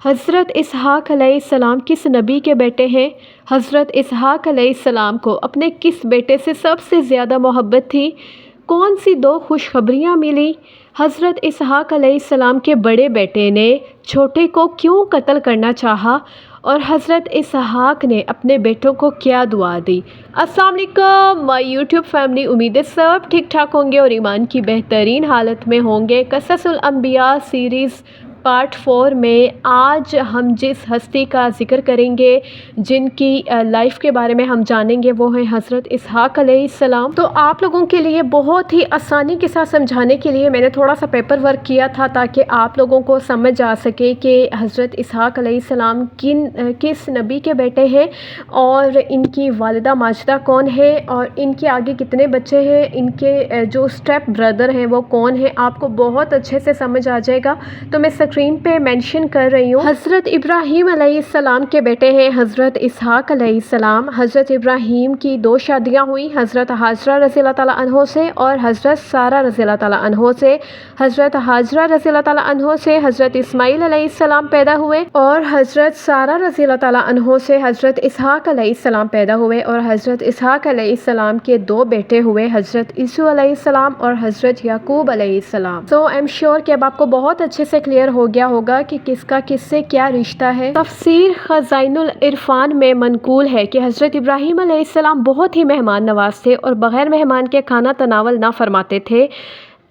حضرت اسحاق علیہ السلام کس نبی کے بیٹے ہیں؟ حضرت اسحاق علیہ السلام کو اپنے کس بیٹے سے سب سے زیادہ محبت تھی؟ کون سی دو خوشخبریاں ملی؟ حضرت اسحاق علیہ السلام کے بڑے بیٹے نے چھوٹے کو کیوں قتل کرنا چاہا اور حضرت اسحاق نے اپنے بیٹوں کو کیا دعا دی؟ السلام علیکم مائی یوٹیوب فیملی، امید ہے سب ٹھیک ٹھاک ہوں گے اور ایمان کی بہترین حالت میں ہوں گے۔ قصص الانبیاء سیریز پارٹ 4 میں آج ہم جس ہستی کا ذکر کریں گے، جن کی لائف کے بارے میں ہم جانیں گے، وہ ہیں حضرت اسحاق علیہ السلام۔ تو آپ لوگوں کے لیے بہت ہی آسانی کے ساتھ سمجھانے کے لیے میں نے تھوڑا سا پیپر ورک کیا تھا تاکہ آپ لوگوں کو سمجھ آ سکے کہ حضرت اسحاق علیہ السلام کس نبی کے بیٹے ہیں اور ان کی والدہ ماجدہ کون ہے اور ان کے آگے کتنے بچے ہیں، ان کے جو اسٹیپ بردر ہیں وہ کون ہیں، آپ کو بہت اچھے سے سمجھ آ جائے گا۔ تو میں اسکرین پہ مینشن کر رہی ہوں۔ حضرت ابراہیم علیہ السلام کے بیٹے ہیں حضرت اسحاق علیہ السلام۔ حضرت ابراہیم کی 2 شادیاں ہوئی، حضرت حاجرہ رضی اللہ تعالیٰ عنہ سے اور حضرت سارہ رضی اللہ تعالیٰ عنہ سے۔ حضرت حاجرہ رضی اللہ تعالیٰ عنہ سے حضرت اسماعیل علیہ السلام پیدا ہوئے اور حضرت سارہ رضی اللہ تعالیٰ عنہ سے حضرت اسحاق علیہ السلام پیدا ہوئے، اور حضرت اسحاق علیہ السلام کے 2 بیٹے ہوئے، حضرت عیسیٰ علیہ السلام اور حضرت یعقوب علیہ السلام۔ سو آئی ایم شیور کہ اب آپ کو بہت اچھے سے کلیئر ہو گیا ہوگا کہ کس کا کس سے کیا رشتہ ہے۔ تفسیر خزائن العرفان میں منقول ہے کہ حضرت ابراہیم علیہ السلام بہت ہی مہمان نواز تھے اور بغیر مہمان کے کھانا تناول نہ فرماتے تھے۔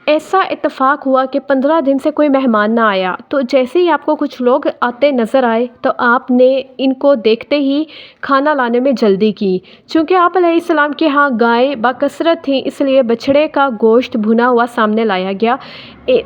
ایسا اتفاق ہوا کہ 15 دن سے کوئی مہمان نہ آیا، تو جیسے ہی آپ کو کچھ لوگ آتے نظر آئے تو آپ نے ان کو دیکھتے ہی کھانا لانے میں جلدی کی۔ چونکہ آپ علیہ السلام کے ہاں گائیں بکثرت تھیں، اس لیے بچڑے کا گوشت بھنا ہوا سامنے لایا گیا،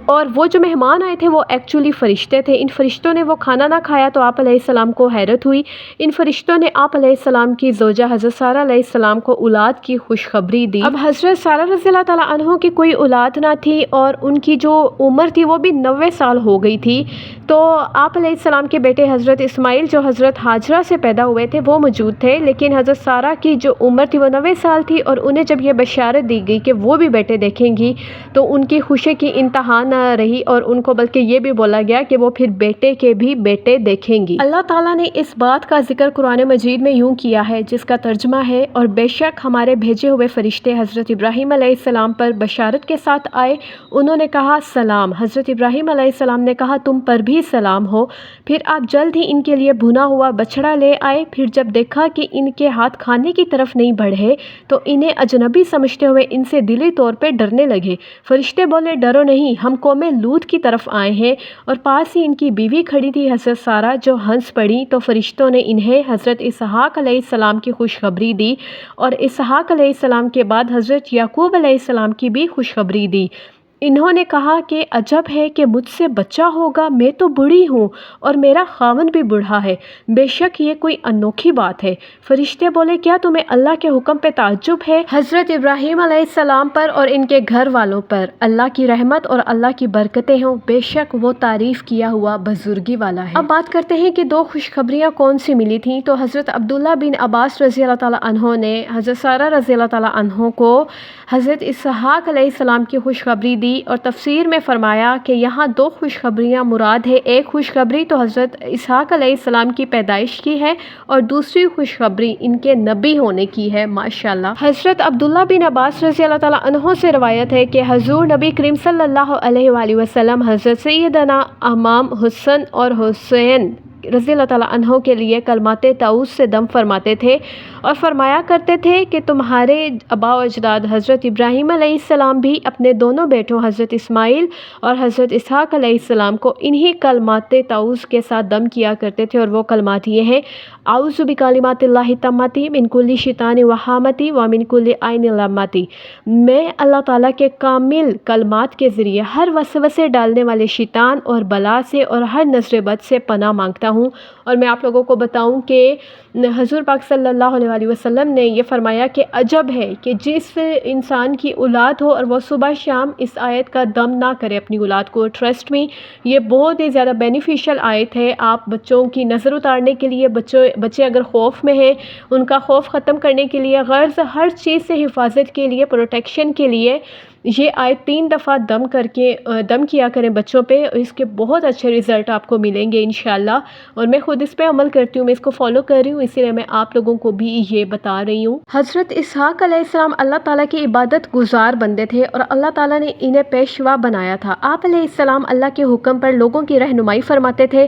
اور وہ جو مہمان آئے تھے وہ ایکچولی فرشتے تھے۔ ان فرشتوں نے وہ کھانا نہ کھایا تو آپ علیہ السلام کو حیرت ہوئی۔ ان فرشتوں نے آپ علیہ السلام کی زوجہ حضرت سارہ علیہ السلام کو اولاد کی خوشخبری دی۔ اب حضرت سارہ رضی اللہ تعالیٰ عنہ کی کوئی اولاد نہ تھی اور ان کی جو عمر تھی وہ بھی 90 سال ہو گئی تھی، تو آپ علیہ السلام کے بیٹے حضرت اسماعیل جو حضرت حاجرہ سے پیدا ہوئے تھے وہ موجود تھے، لیکن حضرت سارہ کی جو عمر تھی وہ 90 سال تھی، اور انہیں جب یہ بشارت دی گئی کہ وہ بھی بیٹے دیکھیں گی تو ان کی خوشی کی انتہا نہ رہی، اور ان کو بلکہ یہ بھی بولا گیا کہ وہ پھر بیٹے کے بھی بیٹے دیکھیں گی۔ اللہ تعالیٰ نے اس بات کا ذکر قرآن مجید میں یوں کیا ہے، جس کا ترجمہ ہے، اور بے شک ہمارے بھیجے ہوئے فرشتے حضرت ابراہیم علیہ السلام پر بشارت کے ساتھ آئے، انہوں نے کہا سلام۔ حضرت ابراہیم علیہ السلام نے کہا تم پر بھی سلام ہو۔ پھر آپ جلد ہی ان کے لیے بھنا ہوا بچڑا لے آئے۔ پھر جب دیکھا کہ ان کے ہاتھ کھانے کی طرف نہیں بڑھے تو انہیں اجنبی سمجھتے ہوئے ان سے دلی طور پہ ڈرنے لگے۔ فرشتے بولے ڈرو نہیں، ہم قوم لوط کی طرف آئے ہیں، اور پاس ہی ان کی بیوی کھڑی تھی حضرت سارہ جو ہنس پڑی، تو فرشتوں نے انہیں حضرت اسحاق علیہ السلام کی خوشخبری دی، اور اسحاق علیہ السلام کے بعد حضرت یعقوب علیہ السلام کی بھی خوشخبری دی۔ انہوں نے کہا کہ عجب ہے کہ مجھ سے بچہ ہوگا، میں تو بوڑھی ہوں اور میرا خاوند بھی بوڑھا ہے، بے شک یہ کوئی انوکھی بات ہے۔ فرشتے بولے کیا تمہیں اللہ کے حکم پہ تعجب ہے؟ حضرت ابراہیم علیہ السلام پر اور ان کے گھر والوں پر اللہ کی رحمت اور اللہ کی برکتیں ہوں، بے شک وہ تعریف کیا ہوا بزرگی والا ہے۔ اب بات کرتے ہیں کہ 2 خوشخبریاں کون سی ملی تھیں۔ تو حضرت عبداللہ بن عباس رضی اللہ تعالیٰ عنہ نے حضرت سارہ رضی اللہ تعالیٰ عنہ کو حضرت اسحاق علیہ السلام کی خوشخبری دی، اور تفسیر میں فرمایا کہ یہاں 2 خوشخبریاں مراد ہے۔ ایک خوشخبری تو حضرت اسحاق علیہ السلام کی پیدائش کی ہے، اور دوسری خوشخبری ان کے نبی ہونے کی ہے۔ ماشاءاللہ۔ حضرت عبداللہ بن عباس رضی اللہ تعالیٰ عنہ سے روایت ہے کہ حضور نبی کریم صلی اللہ علیہ وآلہ وسلم حضرت سیدنا امام حسن اور حسین رضی اللہ تعالیٰ عنہ کے لیے کلمات طاؤس سے دم فرماتے تھے، اور فرمایا کرتے تھے کہ تمہارے آباء و اجداد حضرت ابراہیم علیہ السلام بھی اپنے دونوں بیٹوں حضرت اسماعیل اور حضرت اسحاق علیہ السلام کو انہی کلمات طاؤس کے ساتھ دم کیا کرتے تھے، اور وہ کلمات یہ ہیں: اعوذ بکلمات اللہ التامات من کل شیطان وہامۃ ومن کل عین لامۃ۔ میں اللہ تعالیٰ کے کامل کلمات کے ذریعے ہر وسوسے ڈالنے والے شیطان اور بلا سے اور ہر نظر بد سے پناہ مانگتا ہوں۔ اور میں آپ لوگوں کو بتاؤں کہ حضور پاک صلی اللہ علیہ وسلم نے یہ فرمایا کہ عجب ہے کہ جس انسان کی اولاد ہو اور وہ صبح شام اس آیت کا دم نہ کرے اپنی اولاد کو. ٹرسٹ میں یہ بہت ہی زیادہ بینیفیشل آیت ہے. آپ بچوں کی نظر اتارنے کے لیے، بچے اگر خوف میں ہیں ان کا خوف ختم کرنے کے لیے، غرض ہر چیز سے حفاظت کے لیے، پروٹیکشن کے لیے یہ آیت 3 دفعہ دم کیا کریں بچوں پہ. اس کے بہت اچھے رزلٹ آپ کو ملیں گے انشاءاللہ. اور میں خود اس پہ عمل کرتی ہوں، میں اس کو فالو کر رہی ہوں، اسی لیے میں آپ لوگوں کو بھی یہ بتا رہی ہوں. حضرت اسحاق علیہ السلام اللہ تعالیٰ کی عبادت گزار بندے تھے اور اللہ تعالیٰ نے انہیں پیشوا بنایا تھا. آپ علیہ السلام اللہ کے حکم پر لوگوں کی رہنمائی فرماتے تھے.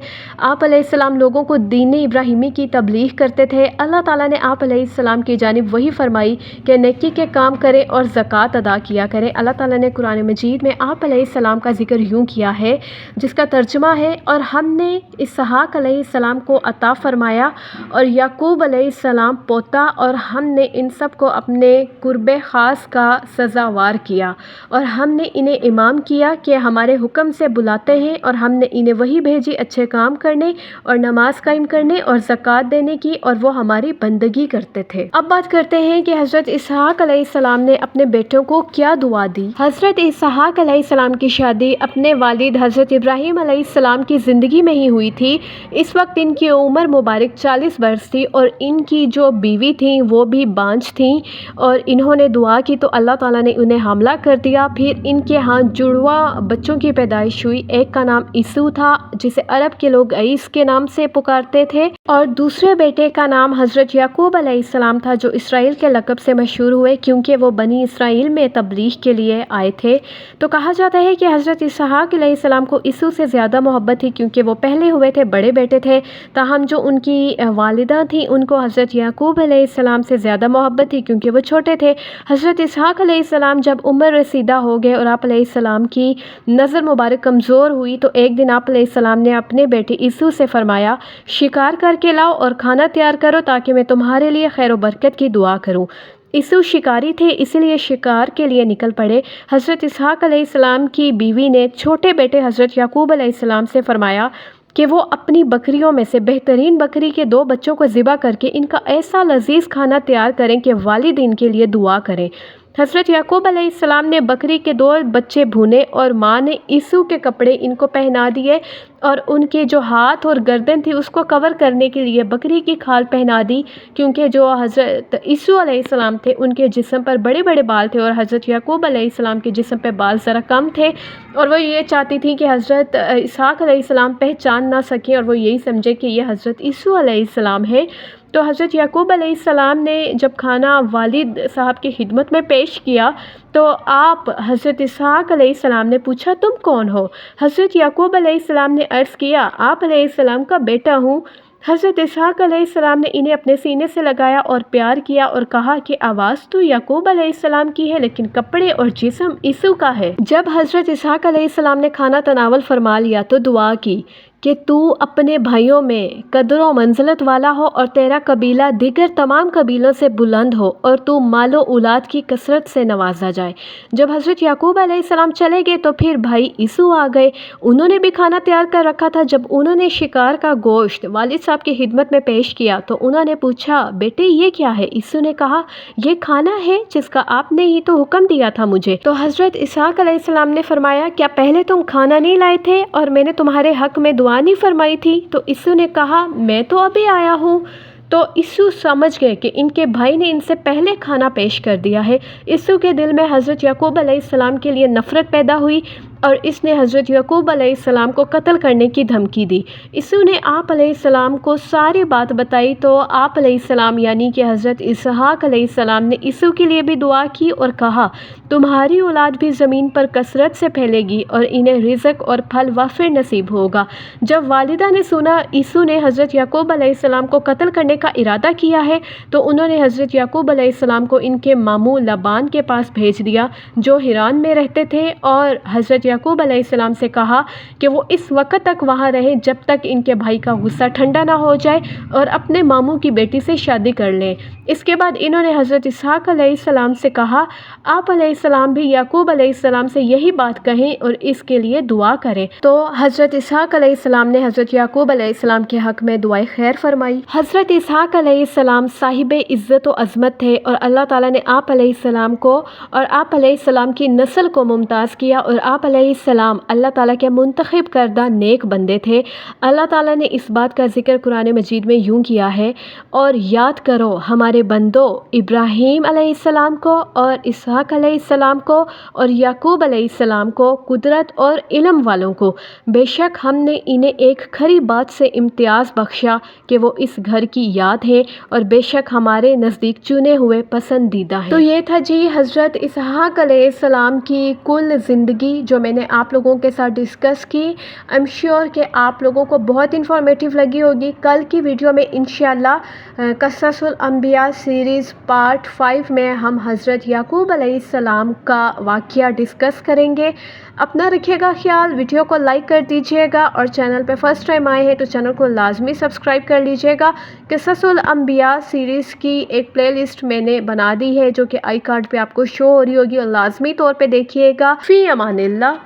آپ علیہ السلام لوگوں کو دین ابراہیمی کی تبلیغ کرتے تھے. اللہ تعالیٰ نے آپ علیہ السلام کی جانب وہی فرمائی کہ نیکی کے کام کریں اور زکوٰۃ ادا کیا کریں. اللہ تعالیٰ نے قرآن مجید میں آپ علیہ السلام کا ذکر یوں کیا ہے جس کا ترجمہ ہے، اور ہم نے اسحاق علیہ السلام کو عطا فرمایا اور یعقوب علیہ السلام پوتا، اور ہم نے ان سب کو اپنے قرب خاص کا سزاوار کیا، اور ہم نے انہیں امام کیا کہ ہمارے حکم سے بلاتے ہیں، اور ہم نے انہیں وہی بھیجی اچھے کام کرنے اور نماز قائم کرنے اور زکوٰۃ دینے کی، اور وہ ہماری بندگی کرتے تھے. اب بات کرتے ہیں کہ حضرت اسحاق علیہ السلام نے اپنے بیٹوں کو کیا دعا دی. حضرت اسحاق علیہ السلام کی شادی اپنے والد حضرت ابراہیم علیہ السلام کی زندگی میں ہی ہوئی تھی. اس وقت ان کی عمر مبارک 40 برس تھی، اور ان کی جو بیوی تھیں وہ بھی بانجھ تھیں، اور انہوں نے دعا کی تو اللہ تعالیٰ نے انہیں حاملہ کر دیا. پھر ان کے ہاں جڑواں بچوں کی پیدائش ہوئی. ایک کا نام عیسو تھا جسے عرب کے لوگ عیس کے نام سے پکارتے تھے، اور دوسرے بیٹے کا نام حضرت یعقوب علیہ السلام تھا جو اسرائیل کے لقب سے مشہور ہوئے کیونکہ وہ بنی اسرائیل میں تبلیغ کے لیے آئے تھے. تو کہا جاتا ہے کہ حضرت اسحاق علیہ السلام کو عیسو سے زیادہ محبت تھی کیونکہ وہ پہلے ہوئے تھے، بڑے بیٹے تھے. تاہم جو ان کی والدہ تھیں ان کو حضرت یعقوب علیہ السلام سے زیادہ محبت تھی کیونکہ وہ چھوٹے تھے. حضرت اسحاق علیہ السلام جب عمر رسیدہ ہو گئے اور آپ علیہ السلام کی نظر مبارک کمزور ہوئی تو ایک دن آپ علیہ السلام نے اپنے بیٹے عیسو سے فرمایا، شکار کر کے لاؤ اور کھانا تیار کرو تاکہ میں تمہارے لیے خیر و برکت کی دعا کروں. عیسو شکاری تھے اسی لیے شکار کے لیے نکل پڑے. حضرت اسحاق علیہ السلام کی بیوی نے چھوٹے بیٹے حضرت یعقوب علیہ السلام سے فرمایا کہ وہ اپنی بکریوں میں سے بہترین بکری کے 2 بچوں کو ذبح کر کے ان کا ایسا لذیذ کھانا تیار کریں کہ والد ان کے لیے دعا کریں. حضرت یعقوب علیہ السلام نے بکری کے 2 بچے بھونے اور ماں نے عیسو کے کپڑے ان کو پہنا دیے اور ان کے جو ہاتھ اور گردن تھی اس کو کور کرنے کے لیے بکری کی کھال پہنا دی کیونکہ جو حضرت عیسو علیہ السلام تھے ان کے جسم پر بڑے بڑے بال تھے اور حضرت یعقوب علیہ السلام کے جسم پہ بال ذرا کم تھے، اور وہ یہ چاہتی تھیں کہ حضرت اسحاق علیہ السلام پہچان نہ سکیں اور وہ یہی سمجھے کہ یہ حضرت عیسو علیہ السلام ہے. تو حضرت یعقوب علیہ السلام نے جب کھانا والد صاحب کی خدمت میں پیش کیا تو آپ حضرت اسحاق علیہ السلام نے پوچھا، تم کون ہو؟ حضرت یعقوب علیہ السلام نے عرض کیا، آپ علیہ السلام کا بیٹا ہوں. حضرت اسحاق علیہ السلام نے انہیں اپنے سینے سے لگایا اور پیار کیا اور کہا کہ آواز تو یعقوب علیہ السلام کی ہے لیکن کپڑے اور جسم عیسو کا ہے. جب حضرت اسحاق علیہ السلام نے کھانا تناول فرما لیا تو دعا کی کہ تو اپنے بھائیوں میں قدر و منزلت والا ہو اور تیرا قبیلہ دیگر تمام قبیلوں سے بلند ہو اور تو مال و اولاد کی کثرت سے نوازا جائے. جب حضرت یعقوب علیہ السلام چلے گئے تو پھر بھائی عیسو آ گئے. انہوں نے بھی کھانا تیار کر رکھا تھا. جب انہوں نے شکار کا گوشت والد صاحب کی خدمت میں پیش کیا تو انہوں نے پوچھا، بیٹے یہ کیا ہے؟ عیسو نے کہا، یہ کھانا ہے جس کا آپ نے ہی تو حکم دیا تھا مجھے. تو حضرت اسحاق علیہ السلام نے فرمایا، کیا پہلے تم کھانا نہیں لائے تھے اور میں نے تمہارے حق میں دعا نہیں فرمائی تھی؟ تو عیسو نے کہا، میں تو ابھی آیا ہوں. تو عیسو سمجھ گئے کہ ان کے بھائی نے ان سے پہلے کھانا پیش کر دیا ہے. عیسو کے دل میں حضرت یعقوب علیہ السلام کے لیے نفرت پیدا ہوئی اور اس نے حضرت یعقوب علیہ السلام کو قتل کرنے کی دھمکی دی. عیسو نے آپ علیہ السلام کو ساری بات بتائی تو آپ علیہ السلام یعنی کہ حضرت اسحاق علیہ السلام نے عیسو کے لیے بھی دعا کی اور کہا، تمہاری اولاد بھی زمین پر کثرت سے پھیلے گی اور انہیں رزق اور پھل وافر نصیب ہوگا. جب والدہ نے سنا عیسو نے حضرت یعقوب علیہ السلام کو قتل کرنے کا ارادہ کیا ہے تو انہوں نے حضرت یعقوب علیہ السلام کو ان کے ماموں لبان کے پاس بھیج دیا جو حران میں رہتے تھے، اور حضرت یعقوب علیہ السلام سے کہا کہ وہ اس وقت تک وہاں رہیں جب تک ان کے بھائی کا غصہ ٹھنڈا نہ ہو جائے اور اپنے ماموں کی بیٹی سے شادی کر لیں۔ اس کے بعد انہوں نے حضرت اسحاق علیہ السلام سے کہا آپ علیہ السلام بھی یعقوب علیہ السلام سے یہی بات کہیں اور اس کے لیے دعا کریں۔ تو حضرت اسحاق علیہ السلام نے حضرت یعقوب علیہ السلام کے حق میں دعائے خیر فرمائی۔ حضرت اسحاق علیہ السلام صاحب عزت و عظمت تھے اور اللہ تعالیٰ نے آپ علیہ السلام کو اور آپ علیہ السلام کی نسل کو ممتاز کیا، اور آپ علیہ السلام اللہ تعالیٰ کے منتخب کردہ نیک بندے تھے۔ اللہ تعالیٰ نے اس بات کا ذکر قرآن مجید میں یوں کیا ہے، اور یاد کرو ہمارے بندوں ابراہیم علیہ السلام کو اور اسحاق علیہ السلام کو اور یعقوب علیہ السلام کو، قدرت اور علم والوں کو، بے شک ہم نے انہیں ایک کھری بات سے امتیاز بخشا کہ وہ اس گھر کی یاد ہے، اور بے شک ہمارے نزدیک چنے ہوئے پسندیدہ ہیں۔ تو یہ تھا جی حضرت اسحاق علیہ السلام کی کل زندگی جو میں نے آپ لوگوں کے ساتھ ڈسکس کی۔ ایم شیور کہ آپ لوگوں کو بہت انفارمیٹیو لگی ہوگی۔ کل کی ویڈیو میں انشاءاللہ قصص الانبیاء سیریز پارٹ 5 میں ہم حضرت یعقوب علیہ السلام کا واقعہ ڈسکس کریں گے۔ اپنا رکھیے گا خیال، ویڈیو کو لائک کر دیجیے گا، اور چینل پہ فرسٹ ٹائم آئے ہیں تو چینل کو لازمی سبسکرائب کر لیجیے گا۔ قصص الانبیاء سیریز کی ایک پلے لسٹ میں نے بنا دی ہے جو کہ آئی کارڈ پہ آپ کو شو ہو رہی ہوگی، اور لازمی طور پہ دیکھیے گا۔ فی امان اللہ۔